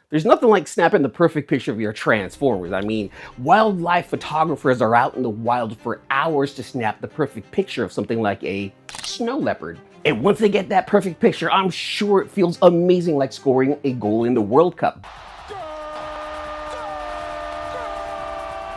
There's nothing like snapping the perfect picture of your Transformers. I mean, wildlife photographers are out in the wild for hours to snap the perfect picture of something like a snow leopard. And once they get that perfect picture, I'm sure it feels amazing, like scoring a goal in the World Cup.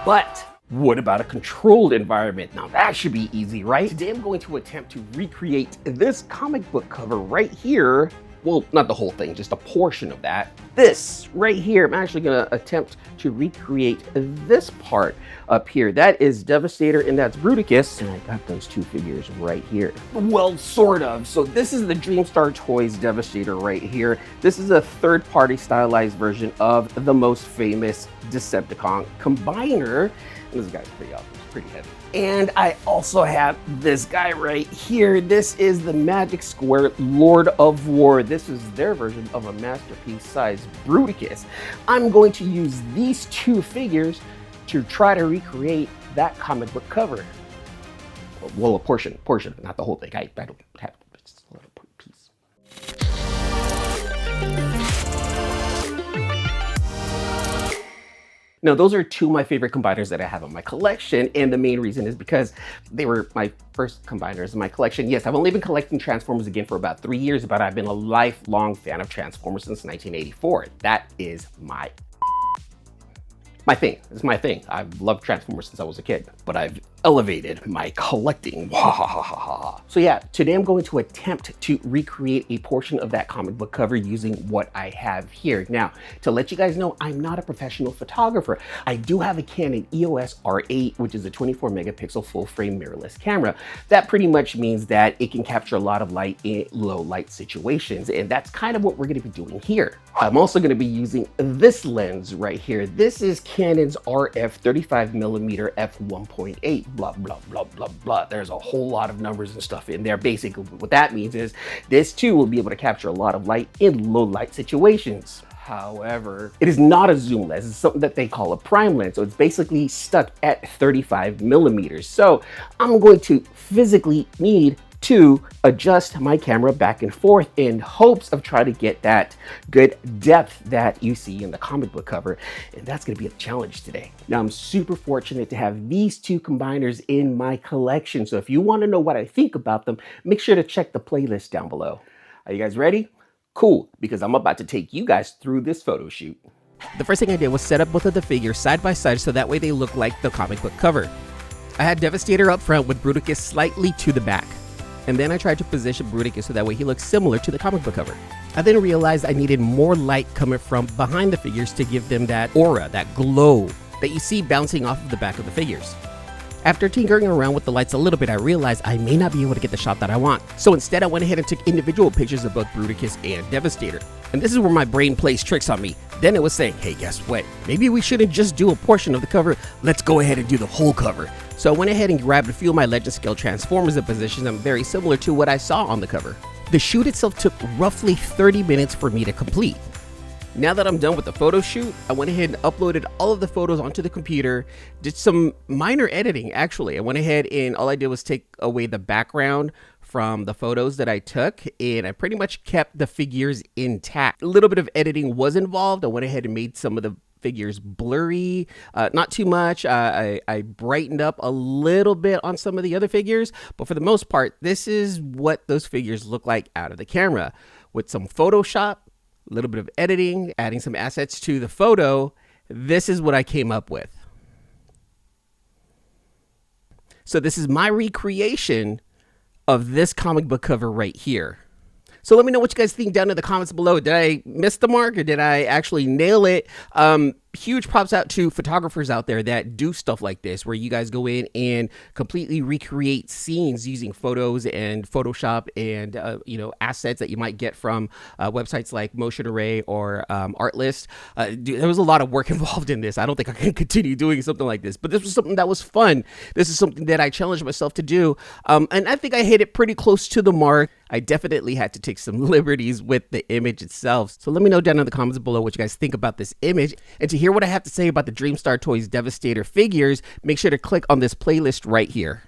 But what about a controlled environment? Now that should be easy, right? Today I'm going to attempt to recreate this comic book cover right here. Well, not the whole thing, just a portion of that. This right here, I'm actually gonna attempt to recreate this part up here. That is Devastator and that's Bruticus. And I got those two figures right here. Well, sort of. So this is the Dreamstar Toys Devastator right here. This is a third-party stylized version of the most famous Decepticon combiner. And this guy's pretty awesome, it's pretty heavy. And I also have this guy right here. This is the Magic Square Lord of War. This is their version of a masterpiece sized Bruticus. I'm going to use these two figures to try to recreate that comic book cover. Well, a portion, not the whole thing. I don't have, it's just a little piece. Now, those are two of my favorite combiners that I have in my collection, and the main reason is because they were my first combiners in my collection. Yes, I've only been collecting Transformers again for about 3 years, but I've been a lifelong fan of Transformers since 1984. That is my thing. It's my thing. I've loved Transformers since I was a kid, but I've elevated my collecting. So yeah, today I'm going to attempt to recreate a portion of that comic book cover using what I have here. Now, to let you guys know, I'm not a professional photographer. I do have a Canon EOS R8, which is a 24 megapixel full frame mirrorless camera. That pretty much means that it can capture a lot of light in low light situations, and that's kind of what we're going to be doing here. I'm also going to be using this lens right here. This is Canon's RF 35mm f1.8. Blah, blah, blah, blah, blah. There's a whole lot of numbers and stuff in there. Basically, what that means is this too will be able to capture a lot of light in low light situations. However, it is not a zoom lens. It's something that they call a prime lens. So it's basically stuck at 35mm. So I'm going to physically need to adjust my camera back and forth in hopes of trying to get that good depth that you see in the comic book cover. And that's going to be a challenge today. Now, I'm super fortunate to have these two combiners in my collection. So if you want to know what I think about them, make sure to check the playlist down below. Are you guys ready? Cool, because I'm about to take you guys through this photo shoot. The first thing I did was set up both of the figures side by side so that way they look like the comic book cover. I had Devastator up front with Bruticus slightly to the back. And then I tried to position Bruticus so that way he looks similar to the comic book cover. I then realized I needed more light coming from behind the figures to give them that aura, that glow that you see bouncing off of the back of the figures. After tinkering around with the lights a little bit, I realized I may not be able to get the shot that I want. So instead I went ahead and took individual pictures of both Bruticus and Devastator. And this is where my brain plays tricks on me. Then it was saying, hey, guess what? Maybe we shouldn't just do a portion of the cover. Let's go ahead and do the whole cover. So I went ahead and grabbed a few of my Legend Scale Transformers in positions that are very similar to what I saw on the cover. The shoot itself took roughly 30 minutes for me to complete. Now that I'm done with the photo shoot, I went ahead and uploaded all of the photos onto the computer, did some minor editing actually. I went ahead and all I did was take away the background from the photos that I took, and I pretty much kept the figures intact. A little bit of editing was involved. I went ahead and made some of the figures blurry, not too much. I brightened up a little bit on some of the other figures, but for the most part, this is what those figures look like out of the camera. With some Photoshop, a little bit of editing, adding some assets to the photo, this is what I came up with. So this is my recreation of this comic book cover right here. So let me know what you guys think down in the comments below. Did I miss the mark or did I actually nail it? Huge props out to photographers out there that do stuff like this, where you guys go in and completely recreate scenes using photos and Photoshop and assets that you might get from websites like Motion Array or Artlist. There was a lot of work involved in this. I don't think I can continue doing something like this, but this was something that was fun. This is something that I challenged myself to do, and I think I hit it pretty close to the mark. I definitely had to take some liberties with the image itself. So let me know down in the comments below what you guys think about this image. And to hear what I have to say about the Dreamstar Toys Devastator figures, make sure to click on this playlist right here.